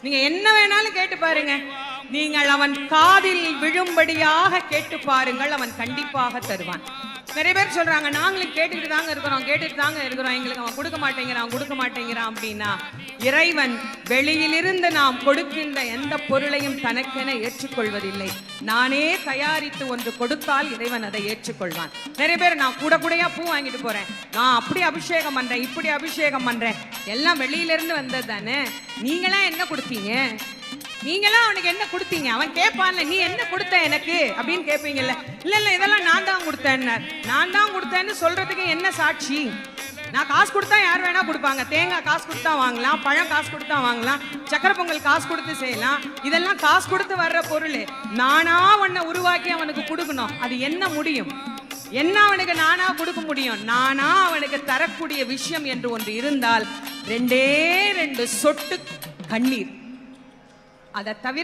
நீங்க என்ன வேணாலும் கேட்டு பாருங்க, நீங்கள் அவன் காதில் விழும்படியாக கேட்டு பாருங்கள், அவன் கண்டிப்பாக தருவான். நிறைய பேர் சொல்றாங்க, நாங்களும் கேட்டுட்டு தாங்க இருக்கிறோம், எங்களுக்கு அவன் கொடுக்க மாட்டேங்கிறான் அப்படின்னா, இறைவன் வெளியிலிருந்து நாம் கொடுக்கின்ற எந்த பொருளையும் தனக்கென ஏற்றுக்கொள்வதில்லை. நானே தயாரித்து ஒன்று கொடுத்தால் இறைவன் அதை ஏற்றுக்கொள்வான். நிறைய பேர் நான் கூடையா பூ வாங்கிட்டு போறேன், நான் அப்படி அபிஷேகம் பண்றேன், இப்படி அபிஷேகம் பண்றேன், எல்லாம் வெளியிலிருந்து வந்தது தானே, நீங்களாம் என்ன கொடுத்தீங்க, நீங்களாம் அவனுக்கு என்ன கொடுத்தீங்க, அவன் கேட்பான்ல நீ என்ன கொடுத்த எனக்கு அப்படின்னு கேட்பீங்கல்ல. இல்ல இதெல்லாம் நான் தான் கொடுத்தேன்னு சொல்றதுக்கு என்ன சாட்சி? நான் காசு கொடுத்தா யார் வேணா கொடுப்பாங்க, தேங்காய் காசு கொடுத்தா வாங்கலாம், பழம் காசு கொடுத்தா வாங்கலாம், சக்கரை பொங்கல் காசு கொடுத்து செய்யலாம், இதெல்லாம் காசு கொடுத்து வர்ற பொருள். நானா உன்னை உருவாக்கி அவனுக்கு கொடுக்கணும், அது என்ன முடியும்? என்ன அவனுக்கு நானா கொடுக்க முடியும்? நானா அவனுக்கு தரக்கூடிய விஷயம் என்று ஒன்று இருந்தால் 2 சொட்டு கண்ணீர். அதை தவிர